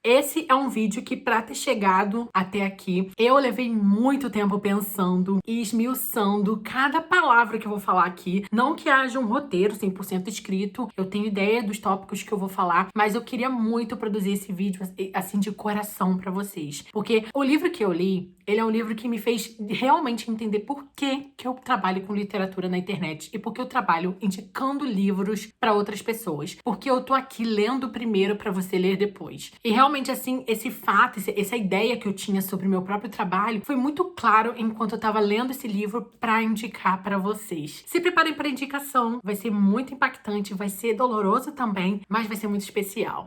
Esse é um vídeo que, pra ter chegado até aqui, eu levei muito tempo pensando e esmiuçando cada palavra que eu vou falar aqui. Não que haja um roteiro 100% escrito, eu tenho ideia dos tópicos que eu vou falar, mas eu queria muito produzir esse vídeo assim de coração pra vocês. Porque o livro que eu li, ele é um livro que me fez realmente entender por que eu trabalho com literatura na internet e por que eu trabalho indicando livros pra outras pessoas. Porque eu tô aqui lendo primeiro pra você ler depois. E realmente, assim, esse fato, essa ideia que eu tinha sobre o meu próprio trabalho foi muito claro enquanto eu tava lendo esse livro pra indicar pra vocês. Se preparem pra indicação, vai ser muito impactante, vai ser doloroso também, mas vai ser muito especial.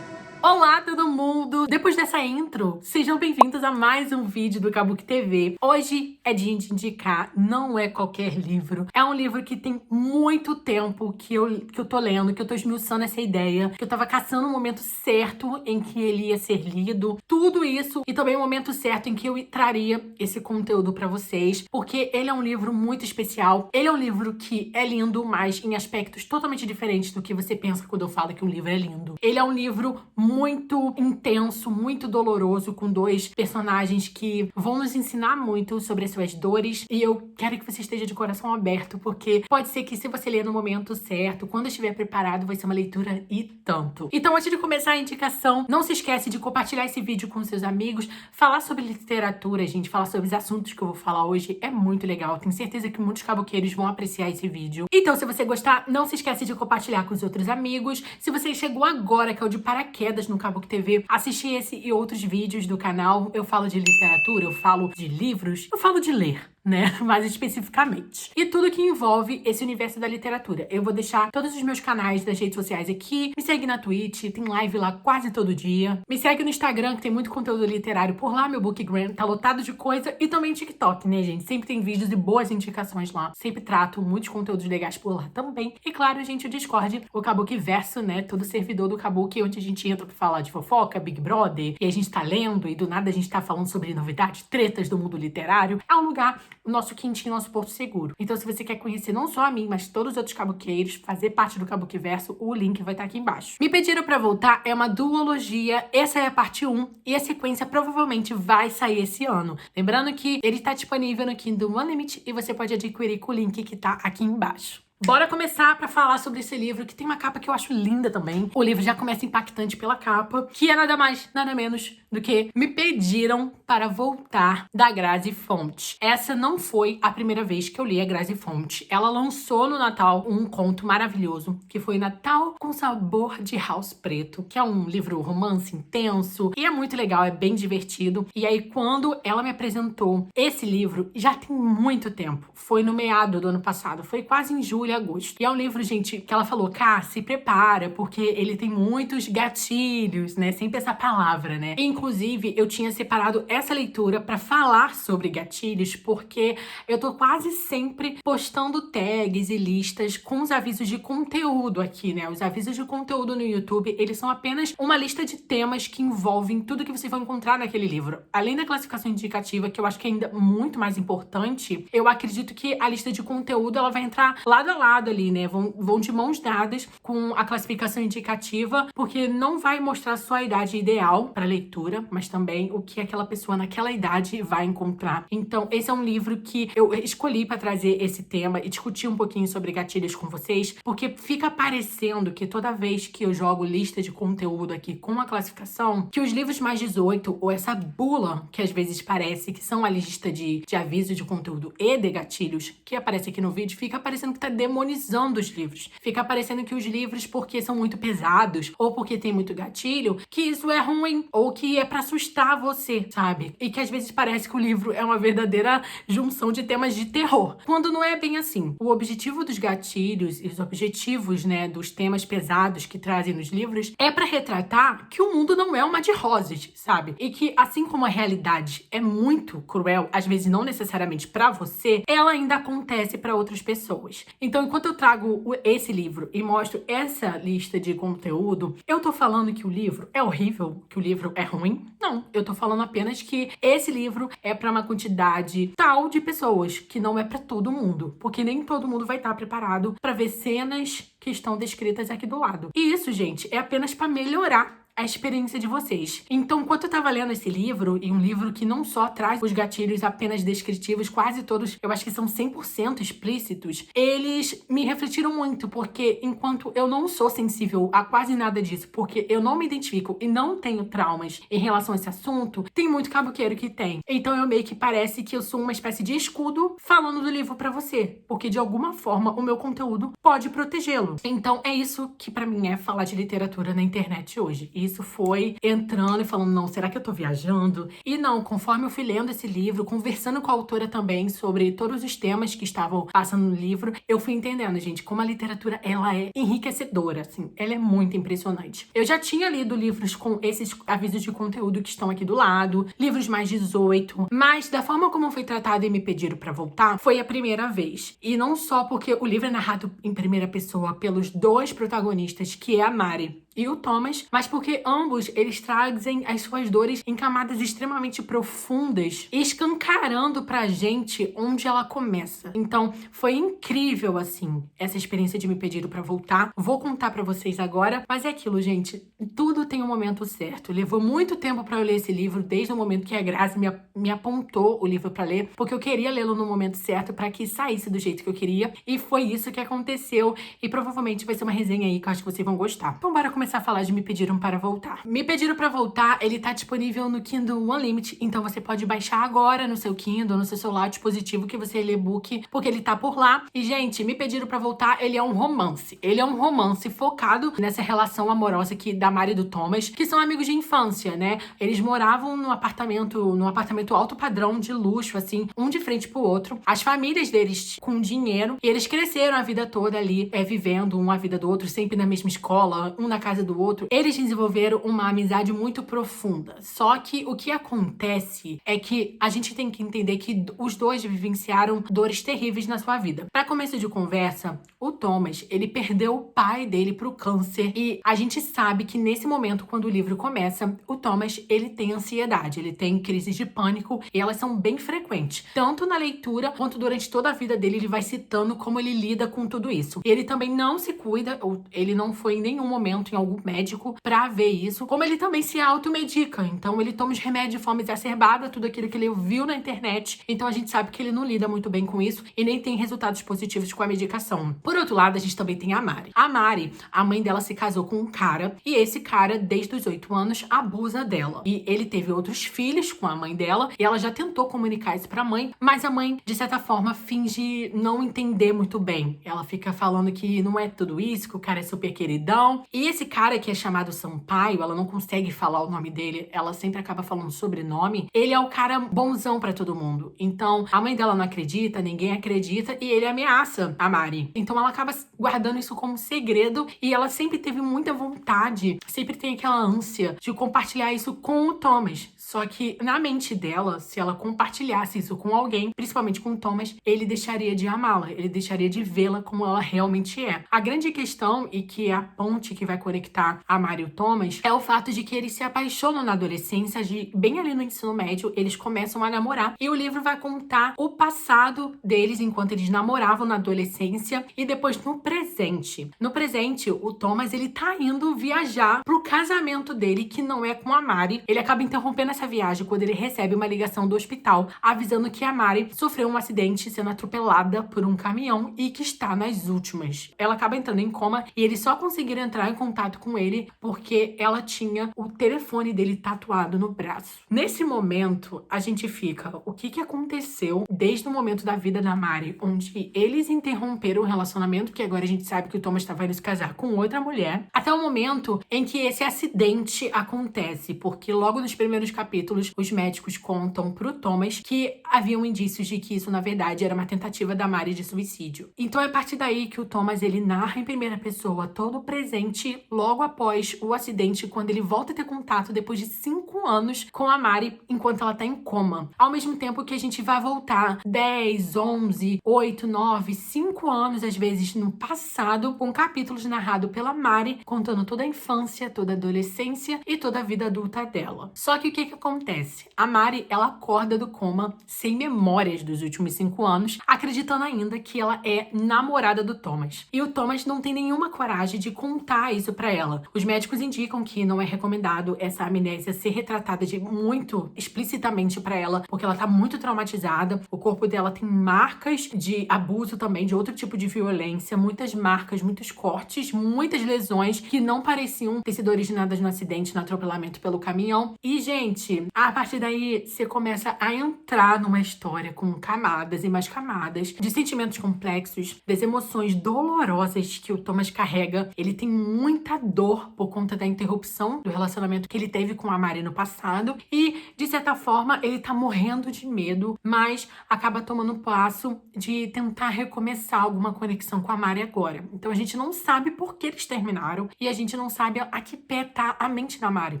Olá, todo mundo! Depois dessa intro, sejam bem-vindos a mais um vídeo do Kabuki TV. Hoje é dia de indicar, não é qualquer livro. É um livro que tem muito tempo que eu tô lendo, que eu tô esmiuçando essa ideia, que eu tava caçando o momento certo em que ele ia ser lido. Tudo isso e também o momento certo em que eu traria esse conteúdo pra vocês, porque ele é um livro muito especial. Ele é um livro que é lindo, mas em aspectos totalmente diferentes do que você pensa quando eu falo que um livro é lindo. Ele é um livro muito intenso, muito doloroso, com dois personagens que vão nos ensinar muito sobre as suas dores, e eu quero que você esteja de coração aberto, porque pode ser que se você ler no momento certo, quando estiver preparado, vai ser uma leitura e tanto. Então, antes de começar a indicação, não se esquece de compartilhar esse vídeo com seus amigos, falar sobre literatura, gente, falar sobre os assuntos que eu vou falar hoje, é muito legal. Tenho certeza que muitos caboqueiros vão apreciar esse vídeo. Então, se você gostar, não se esquece de compartilhar com os outros amigos. Se você chegou agora, que é o de paraquedas no Kabuki TV, assistir esse e outros vídeos do canal. Eu falo de literatura, eu falo de livros, eu falo de ler, né? Mais especificamente. E tudo que envolve esse universo da literatura. Eu vou deixar todos os meus canais das redes sociais aqui. Me segue na Twitch, tem live lá quase todo dia. Me segue no Instagram, que tem muito conteúdo literário por lá. Meu Bookgram tá lotado de coisa. E também TikTok, né, gente? Sempre tem vídeos e boas indicações lá. Sempre trato muitos conteúdos legais por lá também. E claro, gente, o Discord, o Kabuki Verso, né? Todo servidor do Kabuki, onde a gente entra pra falar de fofoca, Big Brother, e a gente tá lendo, e do nada a gente tá falando sobre novidades, tretas do mundo literário. É um lugar, o nosso quentinho, nosso porto seguro. Então, se você quer conhecer não só a mim, mas todos os outros kabuqueiros, fazer parte do Kabuki Verso, o link vai estar aqui embaixo. Me pediram pra voltar, é uma duologia, essa é a parte 1, e a sequência provavelmente vai sair esse ano. Lembrando que ele tá disponível no Kindle Unlimited, e você pode adquirir com o link que tá aqui embaixo. Bora começar pra falar sobre esse livro, que tem uma capa que eu acho linda também. O livro já começa impactante pela capa, que é nada mais, nada menos do que Me Pediram para Voltar, da Grazi Fonte. Essa não foi a primeira vez que eu li a Grazi Fonte. Ela lançou no Natal um conto maravilhoso, que foi Natal com Sabor de House Preto, que é um livro romance intenso, e é muito legal, é bem divertido. E aí, quando ela me apresentou esse livro, já tem muito tempo, foi no meado do ano passado, foi quase em julho, agosto. E é um livro, gente, que ela falou, Cá, se prepara, porque ele tem muitos gatilhos, né? Sempre essa palavra, né? E, inclusive, eu tinha separado essa leitura pra falar sobre gatilhos, porque eu tô quase sempre postando tags e listas com os avisos de conteúdo aqui, né? Os avisos de conteúdo no YouTube, eles são apenas uma lista de temas que envolvem tudo que vocês vão encontrar naquele livro. Além da classificação indicativa, que eu acho que é ainda muito mais importante, eu acredito que a lista de conteúdo, ela vai entrar lado a lado ali, né? Vão de mãos dadas com a classificação indicativa, porque não vai mostrar só a idade ideal para leitura, mas também o que aquela pessoa naquela idade vai encontrar. Então, esse é um livro que eu escolhi para trazer esse tema e discutir um pouquinho sobre gatilhos com vocês, porque fica parecendo que toda vez que eu jogo lista de conteúdo aqui com a classificação, que os livros mais 18, ou essa bula, que às vezes parece que são a lista de aviso de conteúdo e de gatilhos, que aparece aqui no vídeo, fica parecendo que tá demonizando os livros. Fica parecendo que os livros, porque são muito pesados, ou porque tem muito gatilho, que isso é ruim, ou que é pra assustar você, sabe? E que às vezes parece que o livro é uma verdadeira junção de temas de terror, quando não é bem assim. O objetivo dos gatilhos e os objetivos, né, dos temas pesados que trazem nos livros é pra retratar que o mundo não é uma de rosas, sabe? E que, assim como a realidade é muito cruel, às vezes não necessariamente pra você, ela ainda acontece pra outras pessoas. Então Então, enquanto eu trago esse livro e mostro essa lista de conteúdo, eu tô falando que o livro é horrível, que o livro é ruim? Não, eu tô falando apenas que esse livro é para uma quantidade tal de pessoas, que não é para todo mundo, porque nem todo mundo vai estar preparado para ver cenas que estão descritas aqui do lado. E isso, gente, é apenas para melhorar a experiência de vocês. Então, enquanto eu tava lendo esse livro, e um livro que não só traz os gatilhos apenas descritivos, quase todos, eu acho que são 100% explícitos, eles me refletiram muito, porque enquanto eu não sou sensível a quase nada disso, porque eu não me identifico e não tenho traumas em relação a esse assunto, tem muito caboqueiro que tem. Então, eu meio que parece que eu sou uma espécie de escudo falando do livro pra você, porque de alguma forma o meu conteúdo pode protegê-lo. Então, é isso que pra mim é falar de literatura na internet hoje. Isso foi entrando e falando, não, será que eu tô viajando? E não, conforme eu fui lendo esse livro, conversando com a autora também sobre todos os temas que estavam passando no livro, eu fui entendendo, gente, como a literatura, ela é enriquecedora, assim, ela é muito impressionante. Eu já tinha lido livros com esses avisos de conteúdo que estão aqui do lado, livros mais 18, mas da forma como foi tratado e me pediram pra voltar, foi a primeira vez. E não só porque o livro é narrado em primeira pessoa pelos dois protagonistas, que é a Mari e o Thomas, mas porque ambos, eles trazem as suas dores em camadas extremamente profundas, escancarando pra gente onde ela começa. Então, foi incrível, assim, essa experiência de me pediram pra voltar. Vou contar pra vocês agora, mas é aquilo, gente, tudo tem um momento certo. Levou muito tempo pra eu ler esse livro, desde o momento que a Grazi me apontou o livro pra ler, porque eu queria lê-lo no momento certo pra que saísse do jeito que eu queria, e foi isso que aconteceu, e provavelmente vai ser uma resenha aí que eu acho que vocês vão gostar. Então, bora começar a falar de Me Pediram Para Voltar. Me Pediram Para Voltar, ele tá disponível no Kindle Unlimited, então você pode baixar agora no seu Kindle, no seu celular, dispositivo que você lê book, porque ele tá por lá. E, gente, Me Pediram Para Voltar, ele é um romance. Ele é um romance focado nessa relação amorosa aqui da Mari e do Thomas, que são amigos de infância, né? Eles moravam num apartamento alto padrão de luxo, assim, um de frente pro outro. As famílias deles com dinheiro, e eles cresceram a vida toda ali, vivendo um a vida do outro, sempre na mesma escola, um na casa do outro. Eles desenvolveram uma amizade muito profunda. Só que o que acontece é que a gente tem que entender que os dois vivenciaram dores terríveis na sua vida. Para começo de conversa, o Thomas, ele perdeu o pai dele pro câncer, e a gente sabe que nesse momento, quando o livro começa, o Thomas, ele tem ansiedade, ele tem crises de pânico, e elas são bem frequentes. Tanto na leitura, quanto durante toda a vida dele, ele vai citando como ele lida com tudo isso. E ele também não se cuida, ou ele não foi em nenhum momento em algum médico pra ver isso, como ele também se automedica. Então ele toma os remédios de forma exacerbada, tudo aquilo que ele viu na internet. Então a gente sabe que ele não lida muito bem com isso e nem tem resultados positivos com a medicação. Por outro lado, a gente também tem a Mari. A Mari, a mãe dela se casou com um cara, e esse cara, desde os 8 anos, abusa dela. E ele teve outros filhos com a mãe dela, e ela já tentou comunicar isso pra mãe, mas a mãe, de certa forma, finge não entender muito bem. Ela fica falando que não é tudo isso, que o cara é super queridão. E esse cara, que é chamado Sampaio, ela não consegue falar o nome dele, ela sempre acaba falando sobrenome, ele é o cara bonzão pra todo mundo. Então, a mãe dela não acredita, ninguém acredita, e ele ameaça a Mari. Então, ela acaba guardando isso como segredo, e ela sempre teve muita vontade, sempre tem aquela ânsia de compartilhar isso com o Thomas. Só que, na mente dela, se ela compartilhasse isso com alguém, principalmente com o Thomas, ele deixaria de amá-la, ele deixaria de vê-la como ela realmente é. A grande questão, e que é a ponte que vai conectar a Mari e o Thomas, é o fato de que eles se apaixonam na adolescência, bem ali no ensino médio, eles começam a namorar, e o livro vai contar o passado deles enquanto eles namoravam na adolescência, e depois no presente. No presente, o Thomas, ele tá indo viajar pro casamento dele, que não é com a Mari. Ele acaba interrompendo essa viagem quando ele recebe uma ligação do hospital, avisando que a Mari sofreu um acidente sendo atropelada por um caminhão e que está nas últimas. Ela acaba entrando em coma, e eles só conseguiram entrar em contato com ele porque ela tinha o telefone dele tatuado no braço. Nesse momento, a gente fica, o que aconteceu desde o momento da vida da Mari, onde eles interromperam o relacionamento, que agora a gente sabe que o Thomas estava indo se casar com outra mulher, até o momento em que esse acidente acontece, porque logo nos primeiros capítulos, os médicos contam pro Thomas que haviam indícios de que isso, na verdade, era uma tentativa da Mari de suicídio. Então é a partir daí que o Thomas, ele narra em primeira pessoa todo o presente logo após o acidente, quando ele volta a ter contato depois de 5 anos com a Mari, enquanto ela tá em coma. Ao mesmo tempo que a gente vai voltar 10, 11, 8, 9, 5 anos, às vezes, no passado, com capítulos narrados pela Mari, contando toda a infância, toda a adolescência e toda a vida adulta dela. Só que o que acontece? A Mari, ela acorda do coma sem memórias dos últimos 5 anos, acreditando ainda que ela é namorada do Thomas. E o Thomas não tem nenhuma coragem de contar isso pra ela. Os médicos indicam que não é recomendado essa amnésia ser retratada muito explicitamente pra ela, porque ela tá muito traumatizada. O corpo dela tem marcas de abuso também, de outro tipo de violência, muitas marcas, muitos cortes, muitas lesões que não pareciam ter sido originadas no acidente, no atropelamento pelo caminhão. E, gente, a partir daí você começa a entrar numa história com camadas e mais camadas de sentimentos complexos, das emoções dolorosas que o Thomas carrega. Ele tem muita dor por conta da interrupção do relacionamento que ele teve com a Mari no passado e, de certa forma, ele tá morrendo de medo, mas acaba tomando o passo de tentar recomeçar alguma conexão com a Mari agora. Então a gente não sabe por que eles terminaram e a gente não sabe a que pé tá a mente da Mari,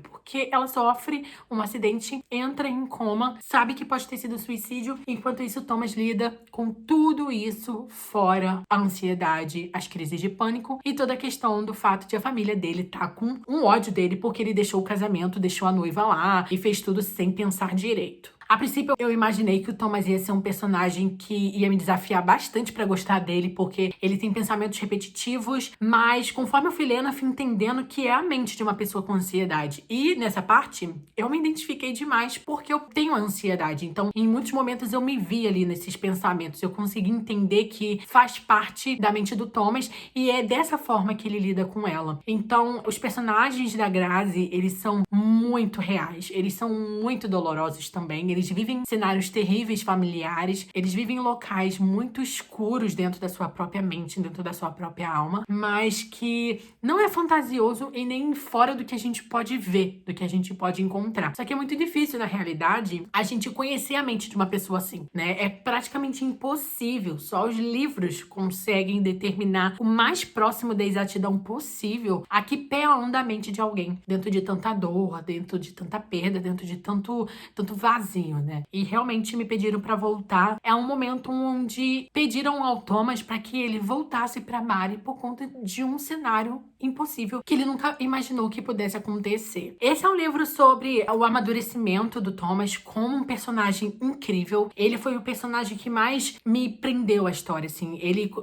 porque ela sofre um acidente, entra em coma, sabe que pode ter sido suicídio, enquanto isso Thomas lida com tudo isso, fora a ansiedade, as crises de pânico e toda a questão do fato de a família dele tá com um ódio dele porque ele deixou o casamento, deixou a noiva lá e fez tudo sem pensar direito. A princípio, eu imaginei que o Thomas ia ser um personagem que ia me desafiar bastante pra gostar dele, porque ele tem pensamentos repetitivos, mas conforme eu fui lendo, eu fui entendendo que é a mente de uma pessoa com ansiedade. E nessa parte, eu me identifiquei demais porque eu tenho ansiedade. Então, em muitos momentos, eu me vi ali nesses pensamentos. Eu consegui entender que faz parte da mente do Thomas e é dessa forma que ele lida com ela. Então, os personagens da Grazi, eles são muito reais. Eles são muito dolorosos também. Eles vivem cenários terríveis familiares, eles vivem em locais muito escuros dentro da sua própria mente, dentro da sua própria alma, mas que não é fantasioso e nem fora do que a gente pode ver, do que a gente pode encontrar. Só que é muito difícil, na realidade, a gente conhecer a mente de uma pessoa assim, né? É praticamente impossível. Só os livros conseguem determinar o mais próximo da exatidão possível a que pé anda a mente de alguém, dentro de tanta dor, dentro de tanta perda, dentro de tanto vazio. Né? E realmente me pediram pra voltar. É um momento onde pediram ao Thomas pra que ele voltasse pra Mari por conta de um cenário impossível que ele nunca imaginou que pudesse acontecer. Esse é um livro sobre o amadurecimento do Thomas como um personagem incrível. Ele foi o personagem que mais me prendeu a história, assim.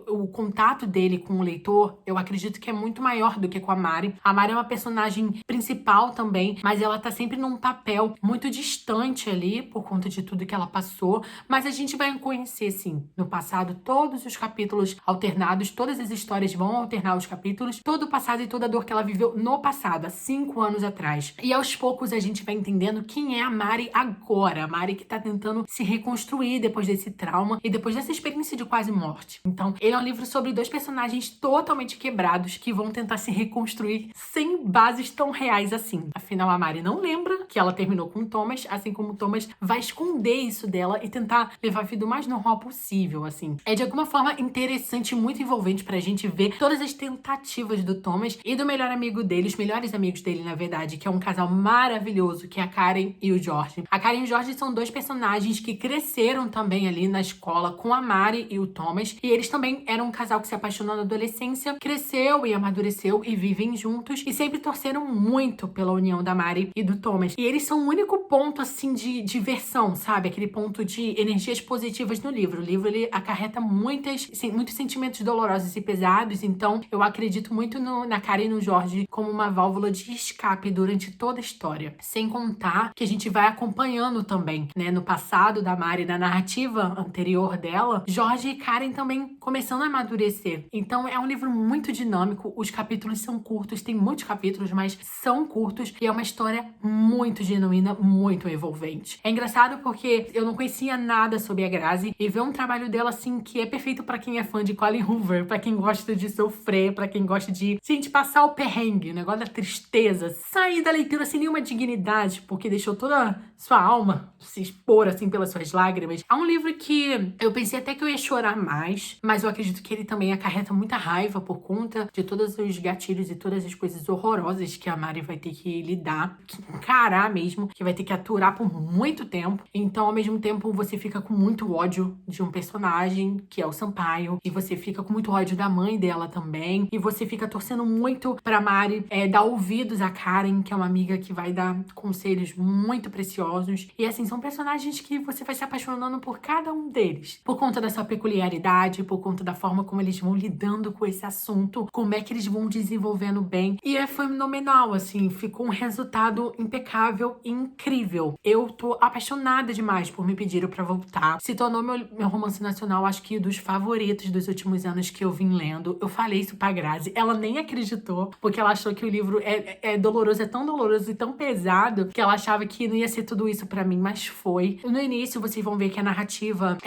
O contato dele com o leitor, eu acredito que é muito maior do que com a Mari. A Mari é uma personagem principal também, mas ela tá sempre num papel muito distante ali, por conta de tudo que ela passou, mas a gente vai conhecer, sim, no passado, todos os capítulos alternados, todas as histórias vão alternar os capítulos, todo o passado e toda a dor que ela viveu no passado, há 5 anos atrás. E aos poucos a gente vai entendendo quem é a Mari agora, a Mari que tá tentando se reconstruir depois desse trauma e depois dessa experiência de quase morte. Então, ele é um livro sobre 2 personagens totalmente quebrados que vão tentar se reconstruir sem bases tão reais assim. Afinal, a Mari não lembra que ela terminou com o Thomas, assim como o Thomas vai esconder isso dela e tentar levar a vida o mais normal possível, assim. É de alguma forma interessante e muito envolvente pra gente ver todas as tentativas do Thomas e do melhor amigo dele, os melhores amigos dele, na verdade, que é um casal maravilhoso, que é a Karen e o George. A Karen e o George são 2 personagens que cresceram também ali na escola com a Mari e o Thomas, e eles também eram um casal que se apaixonou na adolescência, cresceu e amadureceu e vivem juntos e sempre torceram muito pela união da Mari e do Thomas. E eles são o único ponto, assim, de diversão, sabe? Aquele ponto de energias positivas no livro. O livro, ele acarreta muitos sentimentos dolorosos e pesados, então eu acredito muito na Karen e no George como uma válvula de escape durante toda a história. Sem contar que a gente vai acompanhando também, né? No passado da Mari, na narrativa anterior dela, George e Karen também começando a amadurecer. Então é um livro muito dinâmico, os capítulos são curtos, tem muitos capítulos, mas são curtos e é uma história muito genuína, muito envolvente. É engraçado porque eu não conhecia nada sobre a Grazi e ver um trabalho dela assim que é perfeito pra quem é fã de Colin Hoover, pra quem gosta de sofrer, pra quem gosta de, gente, passar o perrengue, o negócio da tristeza, sair da leitura sem nenhuma dignidade, porque deixou toda sua alma se expor, assim, pelas suas lágrimas. É um livro que eu pensei até que eu ia chorar mais, mas eu acredito que ele também acarreta muita raiva por conta de todos os gatilhos e todas as coisas horrorosas que a Mari vai ter que lidar, que encarar mesmo, que vai ter que aturar por muito tempo. Então, ao mesmo tempo, você fica com muito ódio de um personagem, que é o Sampaio, e você fica com muito ódio da mãe dela também, e você fica torcendo muito pra Mari dar ouvidos a Karen, que é uma amiga que vai dar conselhos muito preciosos. E assim, são personagens que você vai se apaixonando por cada um deles, por conta da sua peculiaridade, por conta da forma como eles vão lidando com esse assunto, como é que eles vão desenvolvendo bem. E é fenomenal, assim, ficou um resultado impecável e incrível. Eu tô apaixonada demais por Me Pediram Pra Voltar. Se tornou meu romance nacional, acho que dos favoritos dos últimos anos que eu vim lendo. Eu falei isso pra Grazi, ela nem acreditou, porque ela achou que o livro é doloroso, é tão doloroso e tão pesado, que ela achava que não ia ser tudo isso pra mim, mas foi. No início, vocês vão ver que a narrativa,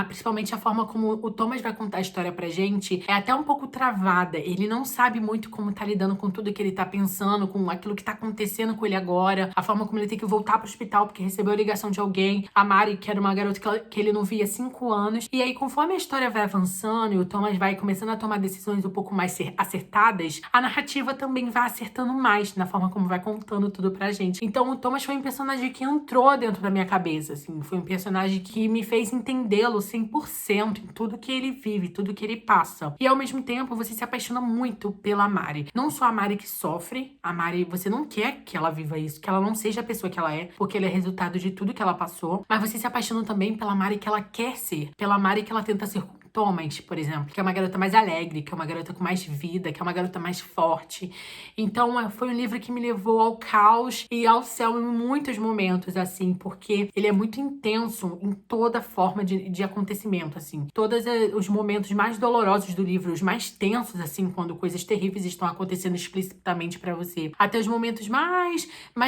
principalmente a forma como o Thomas vai contar a história pra gente, é até um pouco travada. Ele não sabe muito como tá lidando com tudo que ele tá pensando, com aquilo que tá acontecendo com ele agora, a forma como ele tem que voltar pro hospital porque recebeu a ligação de alguém, a Mari, que era uma garota que ele não via há 5 anos. E aí, conforme a história vai avançando e o Thomas vai começando a tomar decisões um pouco mais acertadas, a narrativa também vai acertando mais na forma como vai contando tudo pra gente. Então, o Thomas foi um personagem que entrou dentro da minha cabeça, assim. Foi um personagem que me fez entendê-lo 100% em tudo que ele vive, tudo que ele passa. E, ao mesmo tempo, você se apaixona muito pela Mari. Não só a Mari que sofre, a Mari, você não quer que ela viva isso, que ela não seja a pessoa que ela é, porque ela é resultado de tudo que ela passou, mas você se apaixona também pela Mari que ela quer ser, pela Mari que ela tenta ser com Thomas, por exemplo, que é uma garota mais alegre, que é uma garota com mais vida, que é uma garota mais forte. Então, foi um livro que me levou ao caos e ao céu em muitos momentos, assim, porque ele é muito intenso em toda forma de acontecimento, assim. Todos os momentos mais dolorosos do livro, os mais tensos, assim, quando coisas terríveis estão acontecendo explicitamente pra você, até os momentos mais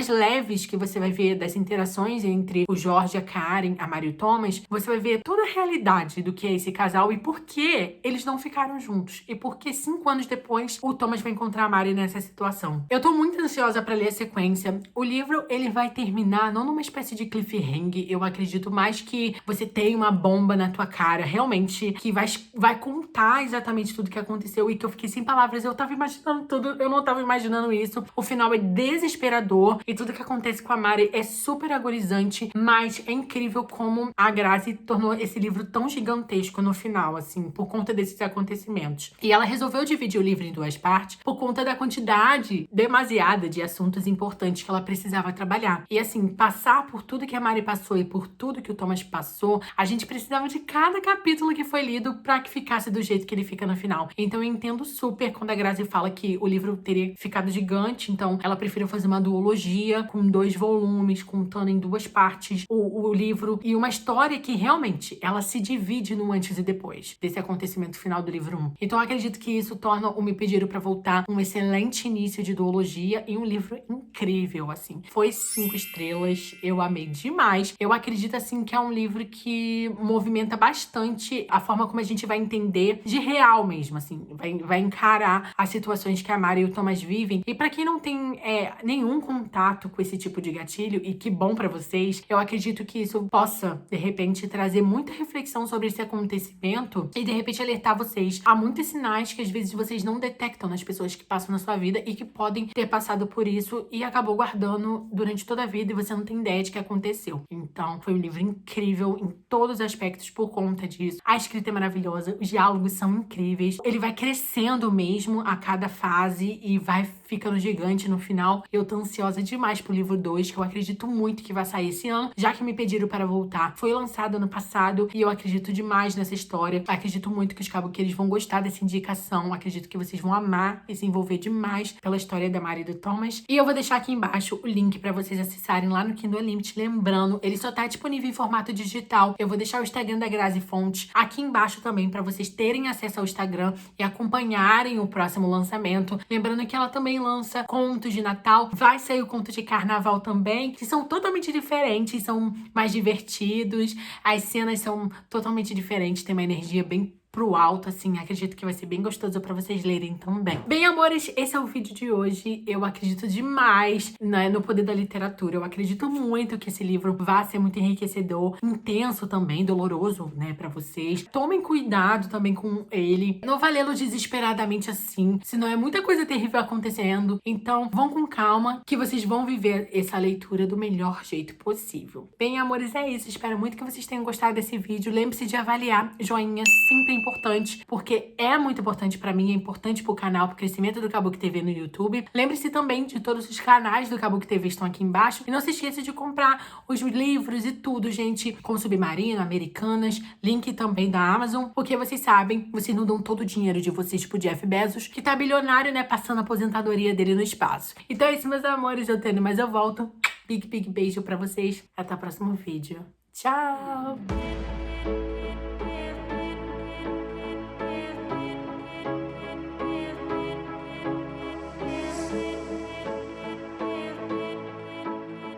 leves que você vai ver das interações entre o Jorge, a Karen, a Mari e o Thomas, você vai ver toda a realidade do que é esse casal e por que eles não ficaram juntos. E por que 5 anos depois o Thomas vai encontrar a Mari nessa situação. Eu tô muito ansiosa pra ler a sequência. O livro, ele vai terminar não numa espécie de cliffhanger, eu acredito mais que você tem uma bomba na tua cara, realmente, que vai contar exatamente tudo que aconteceu e que eu fiquei sem palavras. Eu tava imaginando tudo, eu não tava imaginando isso. O final é desesperador e tudo que acontece com a Mari é super agorizante, mas é incrível como a Grazi tornou esse livro tão gigantesco no final, assim, por conta desses acontecimentos. E ela resolveu dividir o livro em 2 partes por conta da quantidade demasiada de assuntos importantes que ela precisava trabalhar. E assim, passar por tudo que a Mari passou e por tudo que o Thomas passou, a gente precisava de cada capítulo que foi lido pra que ficasse do jeito que ele fica no final. Então eu entendo super quando a Grazi fala que o livro teria ficado gigante, então ela preferiu fazer uma duologia com 2 volumes, contando em 2 partes o livro, e uma história que realmente ela se divide no antes e depois desse acontecimento final do livro 1. Então eu acredito que isso torna o Me Pediram Pra Voltar um excelente início de duologia e um livro incrível, assim. Foi 5 estrelas, eu amei demais. Eu acredito, assim, que é um livro que movimenta bastante a forma como a gente vai entender de real mesmo, assim. Vai encarar as situações que a Mari e o Thomas vivem. E pra quem não tem nenhum contato com esse tipo de gatilho, e que bom pra vocês, eu acredito que isso possa, de repente, trazer muita reflexão sobre esse acontecimento e, de repente, alertar vocês a muitos sinais que, às vezes, vocês não detectam nas pessoas que passam na sua vida e que podem ter passado por isso e acabou guardando durante toda a vida e você não tem ideia de que aconteceu. Então, foi um livro incrível em todos os aspectos por conta disso. A escrita é maravilhosa, os diálogos são incríveis. Ele vai crescendo mesmo a cada fase e vai ficando gigante no final. Eu tô ansiosa demais pro livro 2, que eu acredito muito que vai sair esse ano, já que Me Pediram Para Voltar foi lançado ano passado e eu acredito demais nessa história. Acredito muito que os caboqueiros vão gostar dessa indicação. Acredito que vocês vão amar e se envolver demais pela história da Mari e do Thomas. E eu vou deixar aqui embaixo o link pra vocês acessarem lá no Kindle Unlimited. Lembrando, ele só tá disponível em formato digital. Eu vou deixar o Instagram da Grazi Fontes aqui embaixo também pra vocês terem acesso ao Instagram e acompanharem o próximo lançamento. Lembrando que ela também lança contos de Natal. Vai sair o conto de Carnaval também, que são totalmente diferentes, são mais divertidos. As cenas são totalmente diferentes, tem uma energia bem pro alto, assim. Acredito que vai ser bem gostoso pra vocês lerem também. Bem, amores, esse é o vídeo de hoje. Eu acredito demais, né, no poder da literatura. Eu acredito muito que esse livro vai ser muito enriquecedor, intenso também, doloroso, né, pra vocês. Tomem cuidado também com ele. Não vai lê-lo desesperadamente assim, senão é muita coisa terrível acontecendo. Então, vão com calma, que vocês vão viver essa leitura do melhor jeito possível. Bem, amores, é isso. Espero muito que vocês tenham gostado desse vídeo. Lembre-se de avaliar. Joinha sempre é importante, porque é muito importante pra mim, é importante pro canal, pro crescimento do Kabuki TV no YouTube. Lembre-se também de todos os canais do Kabuki TV estão aqui embaixo. E não se esqueça de comprar os livros e tudo, gente, com Submarino, Americanas, link também da Amazon, porque vocês sabem, vocês não dão todo o dinheiro de vocês pro Jeff Bezos, que tá bilionário, né, passando a aposentadoria dele no espaço. Então é isso, meus amores, eu tenho, mas eu volto. Big beijo pra vocês. Até o próximo vídeo. Tchau!